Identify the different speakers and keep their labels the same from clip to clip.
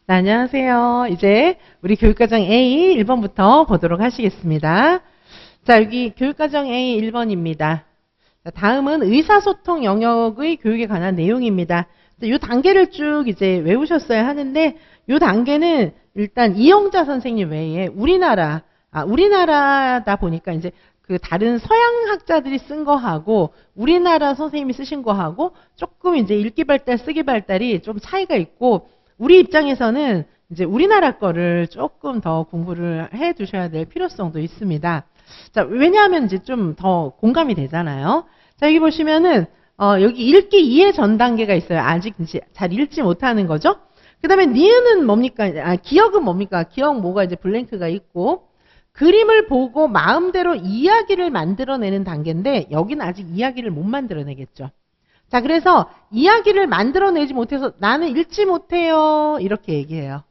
Speaker 1: 네, 안녕하세요. 이제 우리 교육과정 A 1번부터 보도록 하시겠습니다. 자, 여기 교육과정 A 1번입니다. 자, 다음은 의사소통 영역의 교육에 관한 내용입니다. 이 단계를 쭉 이제 외우셨어야 하는데, 이 단계는 일단 이영자 선생님 외에 우리나라다 보니까 이제 그 다른 서양 학자들이 쓴 거하고 우리나라 선생님이 쓰신 거하고 조금 이제 읽기 발달, 쓰기 발달이 좀 차이가 있고, 우리 입장에서는 이제 우리나라 거를 조금 더 공부를 해 두셔야 될 필요성도 있습니다. 자, 왜냐하면 이제 좀 더 공감이 되잖아요. 자, 여기 보시면은, 여기 읽기 이해 전 단계가 있어요. 아직 이제 잘 읽지 못하는 거죠. 그 다음에 니은은 뭡니까? 기억은 뭡니까? 기억 뭐가 이제 블랭크가 있고, 그림을 보고 마음대로 이야기를 만들어내는 단계인데, 여기는 아직 이야기를 못 만들어내겠죠. 자, 그래서 이야기를 만들어내지 못해서 나는 읽지 못해요. 이렇게 얘기해요.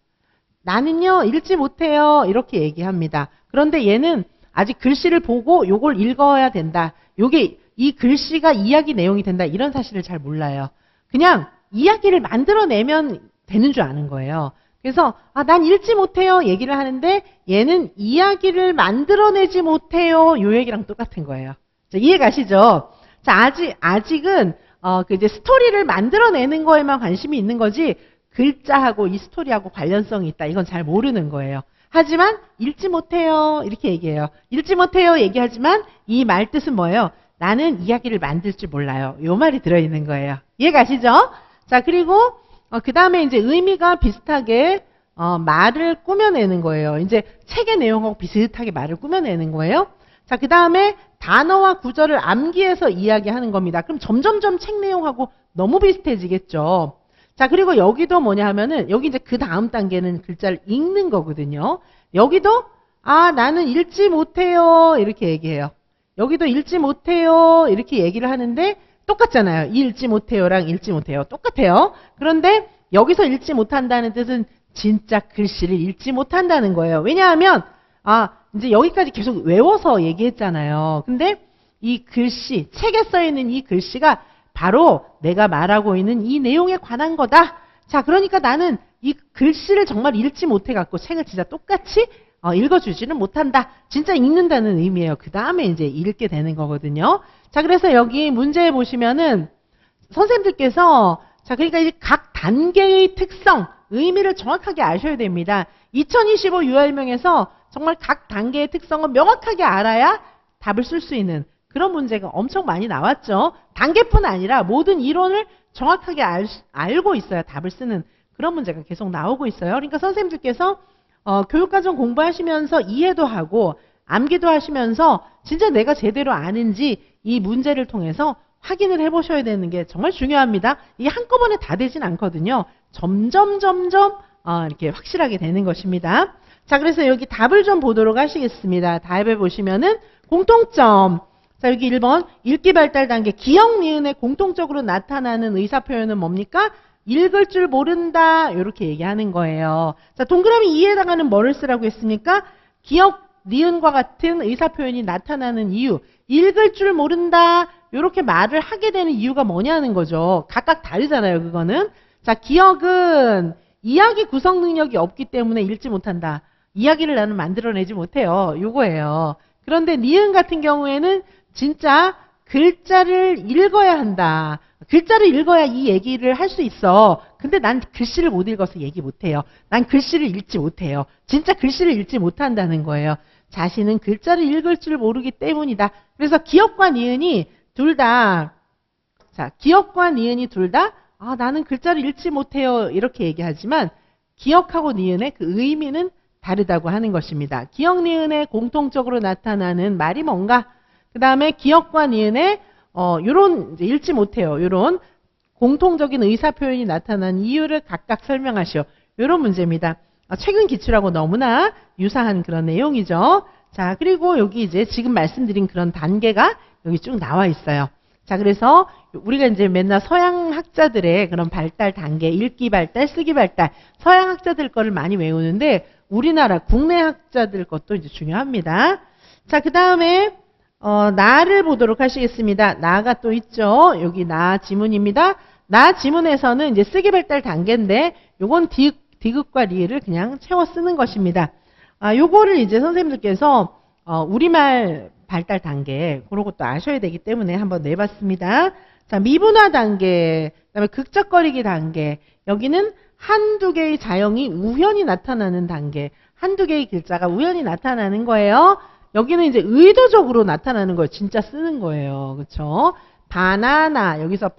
Speaker 1: 나는요, 읽지 못해요. 이렇게 얘기합니다. 그런데 얘는 아직 글씨를 보고 요걸 읽어야 된다. 요게 이 글씨가 이야기 내용이 된다. 이런 사실을 잘 몰라요. 그냥 이야기를 만들어내면 되는 줄 아는 거예요. 그래서 난 읽지 못해요. 얘기를 하는데 얘는 이야기를 만들어내지 못해요. 요 얘기랑 똑같은 거예요. 자, 이해 가시죠? 자, 아직은 이제 스토리를 만들어내는 거에만 관심이 있는 거지, 글자하고 이 스토리하고 관련성이 있다. 이건 잘 모르는 거예요. 하지만, 읽지 못해요. 이렇게 얘기해요. 읽지 못해요. 얘기하지만, 이 말 뜻은 뭐예요? 나는 이야기를 만들 줄 몰라요. 요 말이 들어있는 거예요. 이해 가시죠? 자, 그리고, 그 다음에 이제 의미가 비슷하게, 말을 꾸며내는 거예요. 이제 책의 내용하고 비슷하게 말을 꾸며내는 거예요. 자, 그 다음에 단어와 구절을 암기해서 이야기하는 겁니다. 그럼 점점점 책 내용하고 너무 비슷해지겠죠. 자, 그리고 여기도 뭐냐 하면은, 여기 이제 그 다음 단계는 글자를 읽는 거거든요. 여기도, 나는 읽지 못해요. 이렇게 얘기해요. 여기도 읽지 못해요. 이렇게 얘기를 하는데, 똑같잖아요. 읽지 못해요랑 읽지 못해요. 똑같아요. 그런데 여기서 읽지 못한다는 뜻은 진짜 글씨를 읽지 못한다는 거예요. 왜냐하면, 이제 여기까지 계속 외워서 얘기했잖아요. 근데 이 글씨, 책에 써있는 이 글씨가 바로 내가 말하고 있는 이 내용에 관한 거다. 자, 그러니까 나는 이 글씨를 정말 읽지 못해갖고 책을 진짜 똑같이 읽어주지는 못한다. 진짜 읽는다는 의미예요. 그 다음에 이제 읽게 되는 거거든요. 자, 그래서 여기 문제에 보시면은 선생님들께서, 자, 그러니까 이제 각 단계의 특성, 의미를 정확하게 아셔야 됩니다. 2025 UR명에서 정말 각 단계의 특성을 명확하게 알아야 답을 쓸 수 있는 그런 문제가 엄청 많이 나왔죠. 단계뿐 아니라 모든 이론을 정확하게 알고 있어야 답을 쓰는 그런 문제가 계속 나오고 있어요. 그러니까 선생님들께서 교육과정 공부하시면서 이해도 하고 암기도 하시면서 진짜 내가 제대로 아는지 이 문제를 통해서 확인을 해보셔야 되는 게 정말 중요합니다. 이게 한꺼번에 다 되진 않거든요. 점점 이렇게 확실하게 되는 것입니다. 자, 그래서 여기 답을 좀 보도록 하시겠습니다. 답에 보시면은 공통점. 자, 여기 1번 읽기 발달 단계 기억 니은에 공통적으로 나타나는 의사 표현은 뭡니까? 읽을 줄 모른다. 이렇게 얘기하는 거예요. 자, 동그라미 2에다가는 뭐를 쓰라고 했습니까? 기억 니은과 같은 의사 표현이 나타나는 이유. 읽을 줄 모른다. 이렇게 말을 하게 되는 이유가 뭐냐는 거죠. 각각 다르잖아요, 그거는. 자, 기억은 이야기 구성 능력이 없기 때문에 읽지 못한다. 이야기를 나는 만들어내지 못해요. 요거예요. 그런데 니은 같은 경우에는 진짜 글자를 읽어야 한다. 글자를 읽어야 이 얘기를 할 수 있어. 근데 난 글씨를 못 읽어서 얘기 못해요. 난 글씨를 읽지 못해요. 진짜 글씨를 읽지 못한다는 거예요. 자신은 글자를 읽을 줄 모르기 때문이다. 그래서 기억과 니은이 둘 다, 자, 기억과 니은이 둘 다, 나는 글자를 읽지 못해요. 이렇게 얘기하지만, 기억하고 니은의 그 의미는 다르다고 하는 것입니다. 기억 니은에 공통적으로 나타나는 말이 뭔가? 그 다음에 기억과 니은에 요런 읽지 못해요. 요런 공통적인 의사 표현이 나타난 이유를 각각 설명하시오. 요런 문제입니다. 최근 기출하고 너무나 유사한 그런 내용이죠. 자, 그리고 여기 이제 지금 말씀드린 그런 단계가 여기 쭉 나와 있어요. 자, 그래서 우리가 이제 맨날 서양 학자들의 그런 발달 단계, 읽기 발달, 쓰기 발달, 서양 학자들 거를 많이 외우는데 우리나라 국내 학자들 것도 이제 중요합니다. 자, 그 다음에 나를 보도록 하시겠습니다. 나가 또 있죠. 여기 나 지문입니다. 나 지문에서는 이제 쓰기 발달 단계인데 요건 디귿과 리을을 그냥 채워 쓰는 것입니다. 요거를 이제 선생님들께서 우리말 발달 단계 그런 것도 아셔야 되기 때문에 한번 내봤습니다. 자, 미분화 단계, 그다음에 극적거리기 단계. 여기는 한두 개의 자형이 우연히 나타나는 단계. 한두 개의 글자가 우연히 나타나는 거예요. 여기는 이제 의도적으로 나타나는 거예요. 진짜 쓰는 거예요. 그렇죠? 바나나, 여기서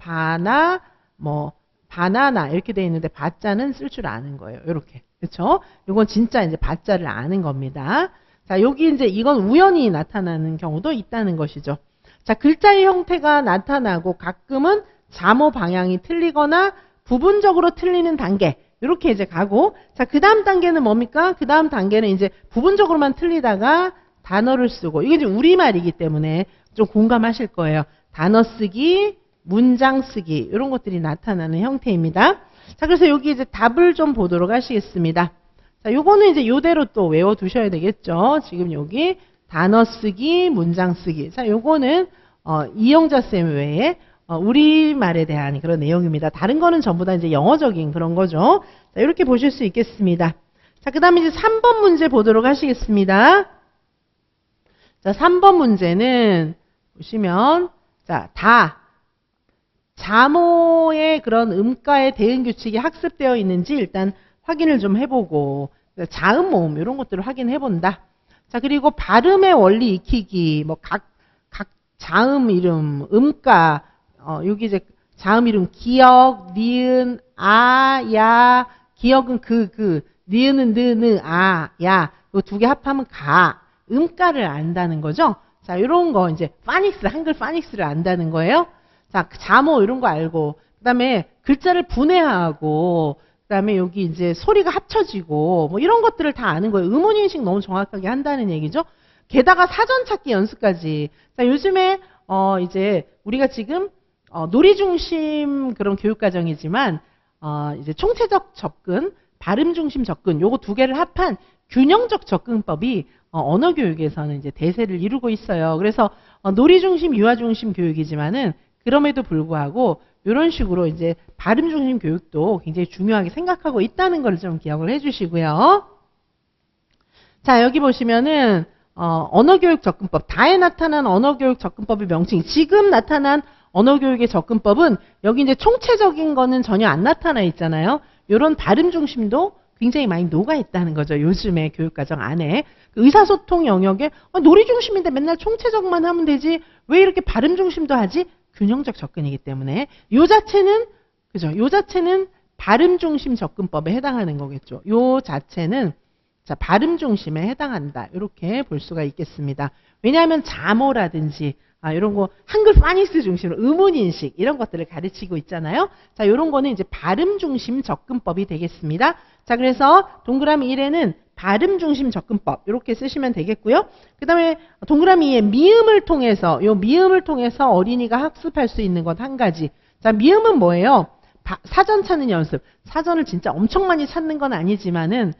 Speaker 1: 바나나 이렇게 돼 있는데 바자는 쓸 줄 아는 거예요. 이렇게. 그렇죠? 이건 진짜 이제 바자를 아는 겁니다. 자, 여기 이제 이건 우연히 나타나는 경우도 있다는 것이죠. 자, 글자의 형태가 나타나고 가끔은 자모 방향이 틀리거나 부분적으로 틀리는 단계. 이렇게 이제 가고, 자, 그 다음 단계는 뭡니까? 그 다음 단계는 이제 부분적으로만 틀리다가 단어를 쓰고, 이게 이제 우리말이기 때문에 좀 공감하실 거예요. 단어 쓰기, 문장 쓰기, 이런 것들이 나타나는 형태입니다. 자, 그래서 여기 이제 답을 좀 보도록 하시겠습니다. 자, 요거는 이제 요대로 또 외워두셔야 되겠죠. 지금 여기 단어 쓰기, 문장 쓰기. 자, 요거는, 이영자쌤 외에, 우리말에 대한 그런 내용입니다. 다른 거는 전부 다 이제 영어적인 그런 거죠. 자, 이렇게 보실 수 있겠습니다. 자, 그 다음에 이제 3번 문제 보도록 하시겠습니다. 자, 3번 문제는 보시면, 자, 자모의 그런 음가의 대응 규칙이 학습되어 있는지 일단 확인을 좀 해보고, 자음 모음, 이런 것들을 확인해 본다. 자, 그리고 발음의 원리 익히기, 각 자음 이름, 음가, 여기 이제 자음 이름, 기역, 니은, 야, 기역은 니은은 느, 야, 이 두 개 합하면 가, 음가를 안다는 거죠. 자, 이런 거 이제 한글 파닉스를 안다는 거예요. 자, 자모 이런 거 알고, 그 다음에 글자를 분해하고, 그 다음에 여기 이제 소리가 합쳐지고, 이런 것들을 다 아는 거예요. 음운인식 너무 정확하게 한다는 얘기죠. 게다가 사전 찾기 연습까지. 자, 요즘에, 이제 우리가 지금, 놀이 중심 그런 교육 과정이지만, 이제 총체적 접근, 발음 중심 접근, 요거 두 개를 합한 균형적 접근법이 언어 교육에서는 이제 대세를 이루고 있어요. 그래서 놀이 중심, 유아 중심 교육이지만은 그럼에도 불구하고 이런 식으로 이제 발음 중심 교육도 굉장히 중요하게 생각하고 있다는 걸 좀 기억을 해주시고요. 자, 여기 보시면은 언어교육 접근법, 다에 나타난 언어교육 접근법의 명칭. 지금 나타난 언어교육의 접근법은 여기 이제 총체적인 거는 전혀 안 나타나 있잖아요. 이런 발음 중심도 굉장히 많이 녹아 있다는 거죠. 요즘의 교육과정 안에. 의사소통 영역에 놀이 중심인데 맨날 총체적만 하면 되지. 왜 이렇게 발음 중심도 하지? 균형적 접근이기 때문에 요 자체는 그죠? 요 자체는 발음 중심 접근법에 해당하는 거겠죠. 요 자체는 자, 발음 중심에 해당한다. 이렇게 볼 수가 있겠습니다. 왜냐하면 자모라든지 이런 거 한글 파닉스 중심으로 음운인식 이런 것들을 가르치고 있잖아요. 자, 이런 거는 이제 발음 중심 접근법이 되겠습니다. 자, 그래서 동그라미 1에는 발음 중심 접근법 이렇게 쓰시면 되겠고요. 그 다음에 동그라미 2에 미음을 통해서 어린이가 학습할 수 있는 것 한 가지. 자, 미음은 뭐예요? 사전 찾는 연습. 사전을 진짜 엄청 많이 찾는 건 아니지만은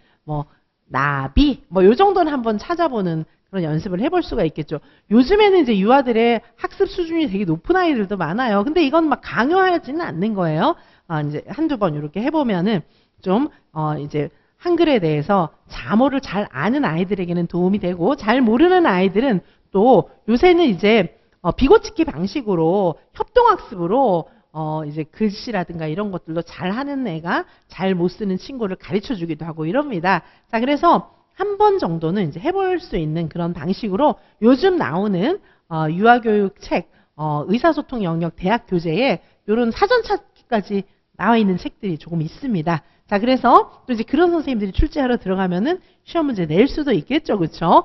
Speaker 1: 나비 요 정도는 한번 찾아보는 그런 연습을 해볼 수가 있겠죠. 요즘에는 이제 유아들의 학습 수준이 되게 높은 아이들도 많아요. 근데 이건 막 강요하지는 않는 거예요. 이제 한두 번 이렇게 해보면은 좀 이제 한글에 대해서 자모를 잘 아는 아이들에게는 도움이 되고 잘 모르는 아이들은 또 요새는 이제 비고치기 방식으로 협동학습으로 이제 글씨라든가 이런 것들도 잘 하는 애가 잘 못 쓰는 친구를 가르쳐 주기도 하고 이럽니다. 자, 그래서 한 번 정도는 이제 해볼 수 있는 그런 방식으로 요즘 나오는 유아교육 책, 의사소통 영역 대학 교재에 이런 사전 찾기까지 나와 있는 책들이 조금 있습니다. 자, 그래서 또 이제 그런 선생님들이 출제하러 들어가면은 시험 문제 낼 수도 있겠죠, 그렇죠?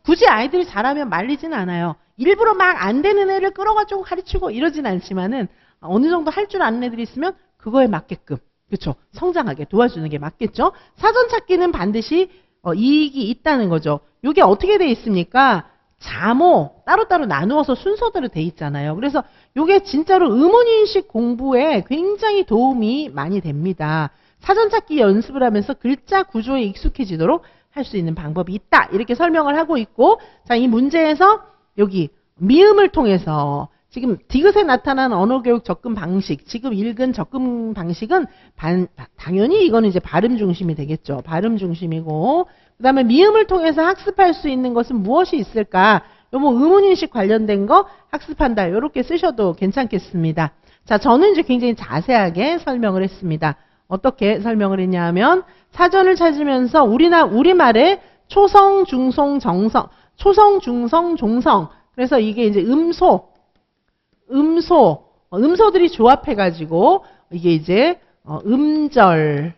Speaker 1: 굳이 아이들이 잘하면 말리진 않아요. 일부러 막 안 되는 애를 끌어가지고 가르치고 이러진 않지만은 어느 정도 할 줄 아는 애들이 있으면 그거에 맞게끔, 그렇죠? 성장하게 도와주는 게 맞겠죠? 사전 찾기는 반드시 이익이 있다는 거죠. 이게 어떻게 돼 있습니까? 자모 따로따로 나누어서 순서대로 돼 있잖아요. 그래서 이게 진짜로 음운인식 공부에 굉장히 도움이 많이 됩니다. 사전 찾기 연습을 하면서 글자 구조에 익숙해지도록 할 수 있는 방법이 있다. 이렇게 설명을 하고 있고, 자, 이 문제에서 여기 미음을 통해서 지금 디귿에 나타난 언어교육 접근 방식, 지금 읽은 접근 방식은 당연히 이거는 이제 발음 중심이 되겠죠. 발음 중심이고, 그 다음에 미음을 통해서 학습할 수 있는 것은 무엇이 있을까? 뭐 의문인식 관련된 거 학습한다. 이렇게 쓰셔도 괜찮겠습니다. 자, 저는 이제 굉장히 자세하게 설명을 했습니다. 어떻게 설명을 했냐면, 사전을 찾으면서 우리말의 초성, 중성, 정성, 초성, 중성, 종성. 그래서 이게 이제 음소들이 조합해가지고, 이게 이제, 음절,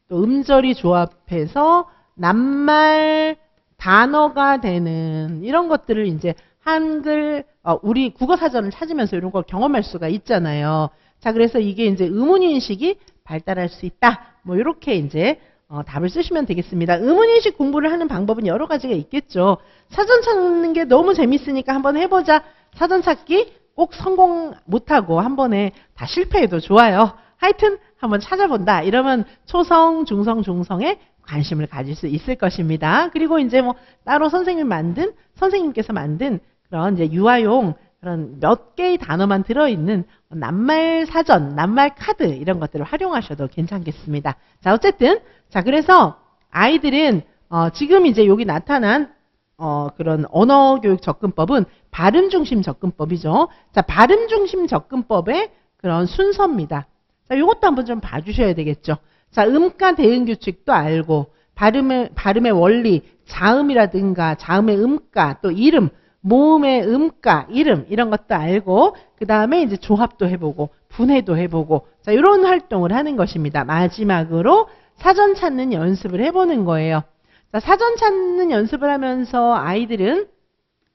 Speaker 1: 또 음절이 조합해서 낱말 단어가 되는 이런 것들을 이제 한글, 우리 국어사전을 찾으면서 이런 걸 경험할 수가 있잖아요. 자, 그래서 이게 이제 의문인식이 발달할 수 있다. 뭐, 이렇게 이제, 답을 쓰시면 되겠습니다. 의문인식 공부를 하는 방법은 여러 가지가 있겠죠. 사전 찾는 게 너무 재밌으니까 한번 해보자. 사전 찾기 꼭 성공 못하고 한 번에 다 실패해도 좋아요. 하여튼 한번 찾아본다. 이러면 초성, 중성, 종성에 관심을 가질 수 있을 것입니다. 그리고 이제 뭐 따로 선생님께서 만든 그런 이제 유아용 그런 몇 개의 단어만 들어있는 낱말 사전, 낱말 카드 이런 것들을 활용하셔도 괜찮겠습니다. 자, 어쨌든 자, 그래서 아이들은 지금 이제 여기 나타난 그런 언어교육 접근법은 발음 중심 접근법이죠. 자, 발음 중심 접근법의 그런 순서입니다. 자, 요것도 한번 좀 봐주셔야 되겠죠. 자, 음가 대응 규칙도 알고, 발음의 원리, 자음이라든가, 자음의 음가, 또 이름, 모음의 음가, 이름, 이런 것도 알고, 그 다음에 이제 조합도 해보고, 분해도 해보고, 자, 이런 활동을 하는 것입니다. 마지막으로 사전 찾는 연습을 해보는 거예요. 자, 사전 찾는 연습을 하면서 아이들은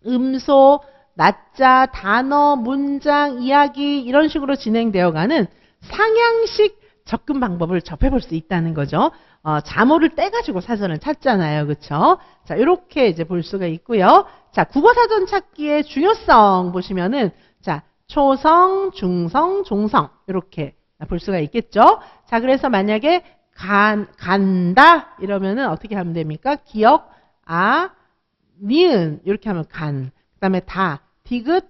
Speaker 1: 음소, 낮자, 단어, 문장, 이야기 이런 식으로 진행되어가는 상향식 접근 방법을 접해볼 수 있다는 거죠. 자모를 떼가지고 사전을 찾잖아요. 그쵸? 자, 이렇게 이제 볼 수가 있고요. 자, 국어사전 찾기의 중요성 보시면은, 자, 초성, 중성, 종성. 이렇게 볼 수가 있겠죠. 자, 그래서 만약에 간다 이러면은 어떻게 하면 됩니까? 기역, 니은 이렇게 하면 간. 그 다음에 디귿,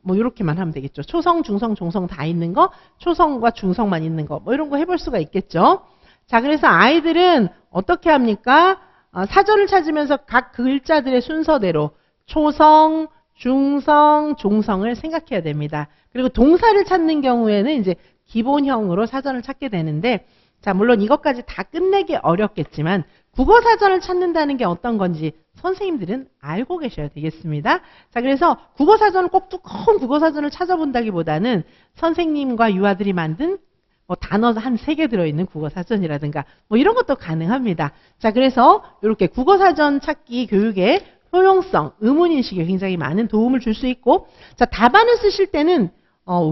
Speaker 1: 뭐 이렇게만 하면 되겠죠. 초성, 중성, 종성 다 있는 거, 초성과 중성만 있는 거, 뭐 이런 거 해볼 수가 있겠죠. 자, 그래서 아이들은 어떻게 합니까? 사전을 찾으면서 각 글자들의 순서대로 초성, 중성, 종성을 생각해야 됩니다. 그리고 동사를 찾는 경우에는 이제 기본형으로 사전을 찾게 되는데, 자, 물론 이것까지 다 끝내기 어렵겠지만 국어 사전을 찾는다는 게 어떤 건지 선생님들은 알고 계셔야 되겠습니다. 자, 그래서 국어 사전을 꼭 두꺼운 국어 사전을 찾아본다기보다는 선생님과 유아들이 만든 뭐 단어 한 3개 들어있는 국어 사전이라든가 뭐 이런 것도 가능합니다. 자, 그래서 이렇게 국어 사전 찾기 교육의 효용성, 의문인식에 굉장히 많은 도움을 줄 수 있고, 자, 답안을 쓰실 때는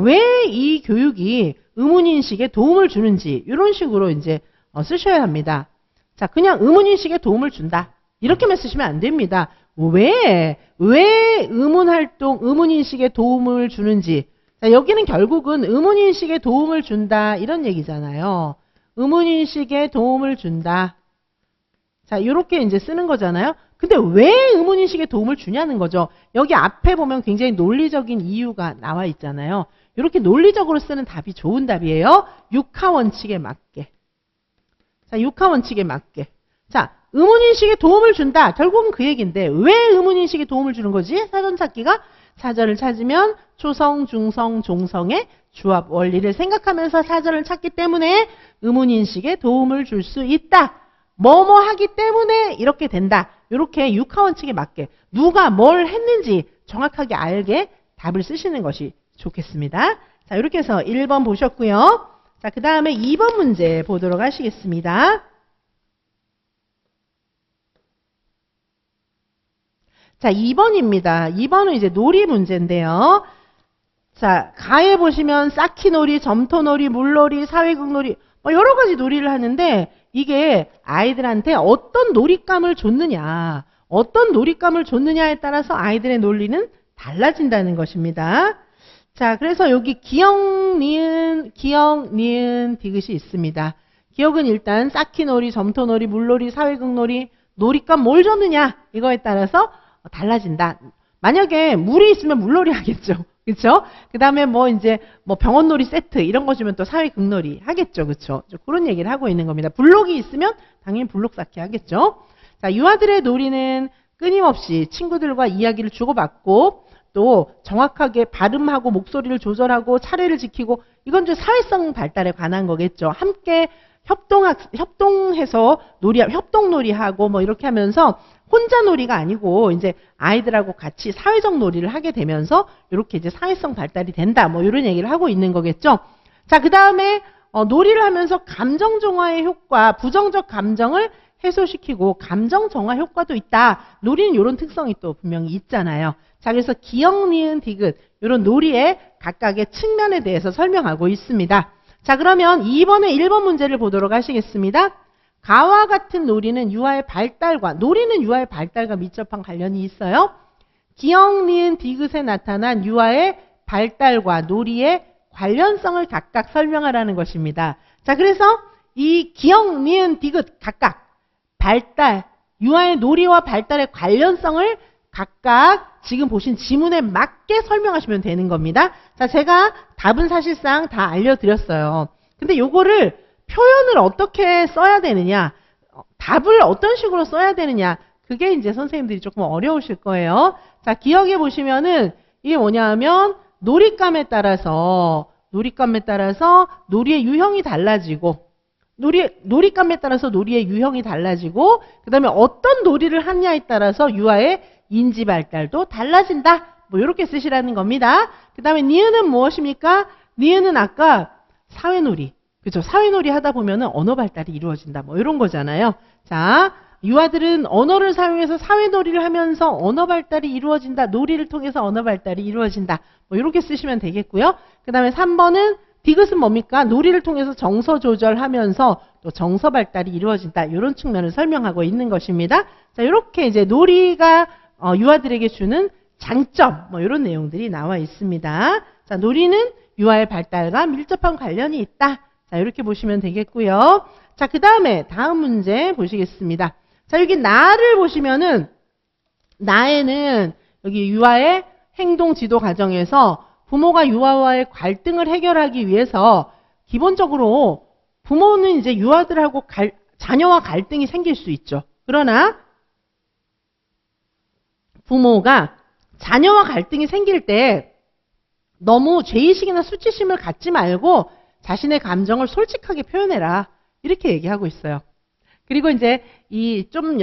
Speaker 1: 왜 이 교육이 의문인식에 도움을 주는지 이런 식으로 이제 쓰셔야 합니다. 자, 그냥 의문인식에 도움을 준다. 이렇게만 쓰시면 안 됩니다. 왜 의문활동, 의문인식에 도움을 주는지. 자, 여기는 결국은 의문인식에 도움을 준다. 이런 얘기잖아요. 의문인식에 도움을 준다. 자, 이렇게 이제 쓰는 거잖아요. 근데 왜 의문인식에 도움을 주냐는 거죠. 여기 앞에 보면 굉장히 논리적인 이유가 나와 있잖아요. 이렇게 논리적으로 쓰는 답이 좋은 답이에요. 육하 원칙에 맞게. 자, 육하 원칙에 맞게. 자, 의문인식에 도움을 준다. 결국은 그 얘기인데 왜 의문인식에 도움을 주는 거지? 사전 찾기가 사전을 찾으면 초성, 중성, 종성의 조합 원리를 생각하면서 사전을 찾기 때문에 의문인식에 도움을 줄 수 있다. 뭐뭐 하기 때문에 이렇게 된다. 이렇게 육하 원칙에 맞게 누가 뭘 했는지 정확하게 알게 답을 쓰시는 것이 좋겠습니다. 자, 이렇게 해서 1번 보셨고요. 자, 그 다음에 2번 문제 보도록 하시겠습니다. 자, 2번입니다. 2번은 이제 놀이 문제인데요. 자, 가에 보시면 쌓기놀이, 점토놀이, 물놀이, 사회극놀이 뭐 여러 가지 놀이를 하는데 이게 아이들한테 어떤 놀잇감을 줬느냐, 어떤 놀잇감을 줬느냐에 따라서 아이들의 논리는 달라진다는 것입니다. 자, 그래서 여기 기역, 니은, 디귿이 있습니다. 기역은 일단 쌓기놀이, 점토놀이, 물놀이, 사회극놀이, 놀잇감 뭘 줬느냐 이거에 따라서 달라진다. 만약에 물이 있으면 물놀이 하겠죠. 그렇죠? 그다음에 뭐 이제 뭐 병원놀이 세트 이런 거 주면 또 사회극놀이 하겠죠. 그렇죠? 그런 얘기를 하고 있는 겁니다. 블록이 있으면 당연히 블록 쌓기 하겠죠. 자, 유아들의 놀이는 끊임없이 친구들과 이야기를 주고받고 또 정확하게 발음하고 목소리를 조절하고 차례를 지키고 이건 좀 사회성 발달에 관한 거겠죠. 함께 협동해서 협동놀이하고 뭐 이렇게 하면서 혼자 놀이가 아니고 이제 아이들하고 같이 사회적 놀이를 하게 되면서 이렇게 이제 사회성 발달이 된다. 뭐 이런 얘기를 하고 있는 거겠죠. 자, 그 다음에 놀이를 하면서 감정 정화의 효과, 부정적 감정을 해소시키고 감정 정화 효과도 있다. 놀이는 이런 특성이 또 분명히 있잖아요. 자, 그래서 기역, 니은, 디귿 이런 놀이의 각각의 측면에 대해서 설명하고 있습니다. 자, 그러면 2번의 1번 문제를 보도록 하시겠습니다. 가와 같은 놀이는 유아의 발달과 놀이는 유아의 발달과 밀접한 관련이 있어요. 기역, 니은, 디귿에 나타난 유아의 발달과 놀이의 관련성을 각각 설명하라는 것입니다. 자, 그래서 이 기역, 니은, 디귿 각각 발달, 유아의 놀이와 발달의 관련성을 각각 지금 보신 지문에 맞게 설명하시면 되는 겁니다. 자, 제가 답은 사실상 다 알려드렸어요. 근데 요거를 표현을 어떻게 써야 되느냐, 답을 어떤 식으로 써야 되느냐, 그게 이제 선생님들이 조금 어려우실 거예요. 자, 기억해 보시면은 이게 뭐냐 하면 놀잇감에 따라서 놀이의 유형이 달라지고 놀잇감에 따라서 놀이의 유형이 달라지고 그 다음에 어떤 놀이를 하냐에 따라서 유아의 인지 발달도 달라진다. 뭐 이렇게 쓰시라는 겁니다. 그 다음에 니은은 무엇입니까? 니은은 아까 사회놀이. 그죠? 사회놀이 하다 보면은 언어 발달이 이루어진다. 뭐 이런 거잖아요. 자, 유아들은 언어를 사용해서 사회놀이를 하면서 언어 발달이 이루어진다. 놀이를 통해서 언어 발달이 이루어진다. 뭐 이렇게 쓰시면 되겠고요. 그 다음에 3번은 디귿은 뭡니까? 놀이를 통해서 정서 조절하면서 또 정서 발달이 이루어진다. 이런 측면을 설명하고 있는 것입니다. 자, 이렇게 이제 놀이가 유아들에게 주는 장점, 뭐 이런 내용들이 나와 있습니다. 자, 놀이는 유아의 발달과 밀접한 관련이 있다. 자, 이렇게 보시면 되겠고요. 자, 그 다음에 다음 문제 보시겠습니다. 자, 여기 나를 보시면은 나에는 여기 유아의 행동 지도 과정에서 부모가 유아와의 갈등을 해결하기 위해서 기본적으로 부모는 이제 유아들하고 자녀와 갈등이 생길 수 있죠. 그러나 부모가 자녀와 갈등이 생길 때 너무 죄의식이나 수치심을 갖지 말고 자신의 감정을 솔직하게 표현해라. 이렇게 얘기하고 있어요. 그리고 이제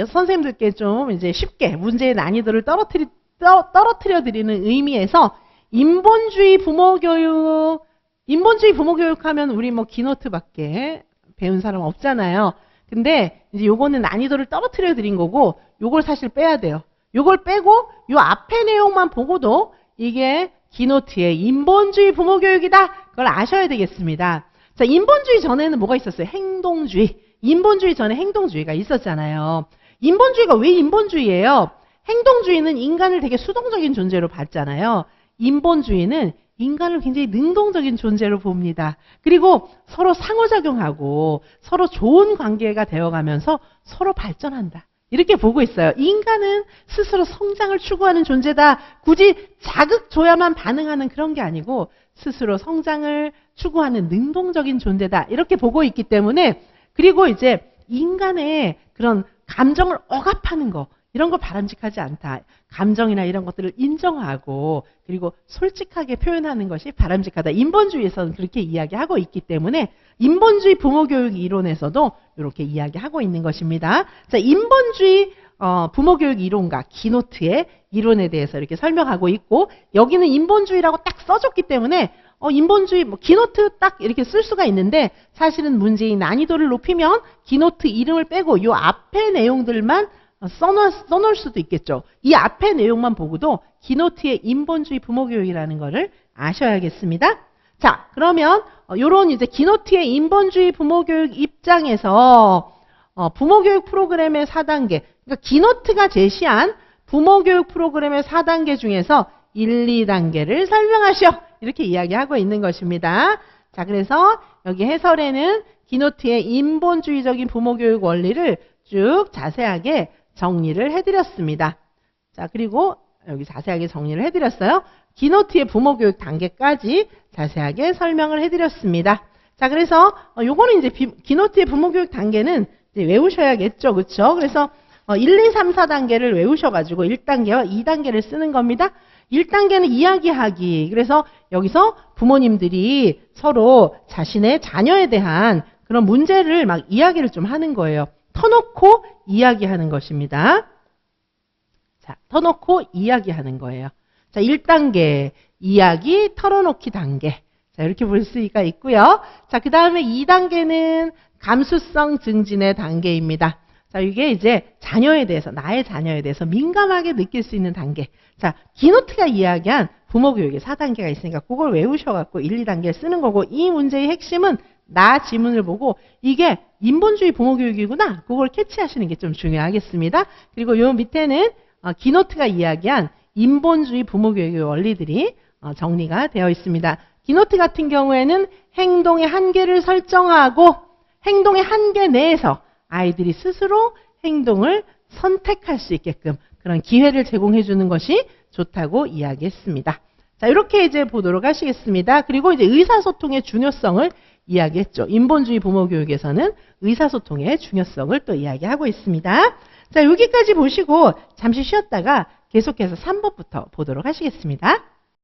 Speaker 1: 선생님들께 좀 이제 쉽게 문제의 난이도를 떨어뜨려 드리는 의미에서 인본주의 부모교육 하면 우리 뭐 기노트밖에 배운 사람 없잖아요. 근데 이제 요거는 난이도를 떨어뜨려 드린 거고 요걸 사실 빼야 돼요. 요걸 빼고 요 앞에 내용만 보고도 이게 기노트의 인본주의 부모교육이다. 그걸 아셔야 되겠습니다. 자, 인본주의 전에는 뭐가 있었어요? 행동주의. 인본주의 전에 행동주의가 있었잖아요. 인본주의가 왜 인본주의예요? 행동주의는 인간을 되게 수동적인 존재로 봤잖아요. 인본주의는 인간을 굉장히 능동적인 존재로 봅니다. 그리고 서로 상호작용하고 서로 좋은 관계가 되어가면서 서로 발전한다. 이렇게 보고 있어요. 인간은 스스로 성장을 추구하는 존재다. 굳이 자극 줘야만 반응하는 그런 게 아니고 스스로 성장을 추구하는 능동적인 존재다. 이렇게 보고 있기 때문에 그리고 이제 인간의 그런 감정을 억압하는 거 이런 거 바람직하지 않다. 감정이나 이런 것들을 인정하고 그리고 솔직하게 표현하는 것이 바람직하다. 인본주의에서는 그렇게 이야기하고 있기 때문에 인본주의 부모교육 이론에서도 이렇게 이야기하고 있는 것입니다. 자, 인본주의 부모교육 이론과 기노트의 이론에 대해서 이렇게 설명하고 있고 여기는 인본주의라고 딱 써줬기 때문에 인본주의 기노트 딱 이렇게 쓸 수가 있는데 사실은 문제의 난이도를 높이면 기노트 이름을 빼고 이 앞에 내용들만 써놓을 수도 있겠죠. 이 앞에 내용만 보고도 기노트의 인본주의 부모교육이라는 것을 아셔야겠습니다. 자, 그러면 요런 이제 기노트의 인본주의 부모교육 입장에서 부모교육 프로그램의 4단계, 그러니까 기노트가 제시한 부모교육 프로그램의 4단계 중에서 1, 2단계를 설명하시오. 이렇게 이야기하고 있는 것입니다. 자, 그래서 여기 해설에는 기노트의 인본주의적인 부모교육 원리를 쭉 자세하게 정리를 해드렸습니다. 자, 그리고 여기 자세하게 정리를 해드렸어요. 기노트의 부모교육 단계까지 자세하게 설명을 해드렸습니다. 자, 그래서 요거는 이제 기노트의 부모교육 단계는 이제 외우셔야겠죠. 그렇죠? 그래서 1, 2, 3, 4단계를 외우셔가지고 1단계와 2단계를 쓰는 겁니다. 1단계는 이야기하기. 그래서 여기서 부모님들이 서로 자신의 자녀에 대한 그런 문제를 막 이야기를 좀 하는 거예요. 터놓고 이야기하는 것입니다. 자, 터놓고 이야기하는 거예요. 자, 1단계 이야기 털어놓기 단계. 자, 이렇게 볼 수가 있고요. 자, 그 다음에 2단계는 감수성 증진의 단계입니다. 자, 이게 이제 자녀에 대해서, 나의 자녀에 대해서 민감하게 느낄 수 있는 단계. 자, 기노트가 이야기한 부모교육의 4단계가 있으니까 그걸 외우셔갖고 1, 2단계를 쓰는 거고, 이 문제의 핵심은 나 지문을 보고 이게 인본주의 부모교육이구나. 그걸 캐치하시는 게 좀 중요하겠습니다. 그리고 요 밑에는 기노트가 이야기한 인본주의 부모교육의 원리들이 정리가 되어 있습니다. 기노트 같은 경우에는 행동의 한계를 설정하고 행동의 한계 내에서 아이들이 스스로 행동을 선택할 수 있게끔 그런 기회를 제공해 주는 것이 좋다고 이야기했습니다. 자, 이렇게 이제 보도록 하시겠습니다. 그리고 이제 의사소통의 중요성을 이야기했죠. 인본주의 부모교육에서는 의사소통의 중요성을 또 이야기하고 있습니다. 자, 여기까지 보시고 잠시 쉬었다가 계속해서 3부부터 보도록 하시겠습니다.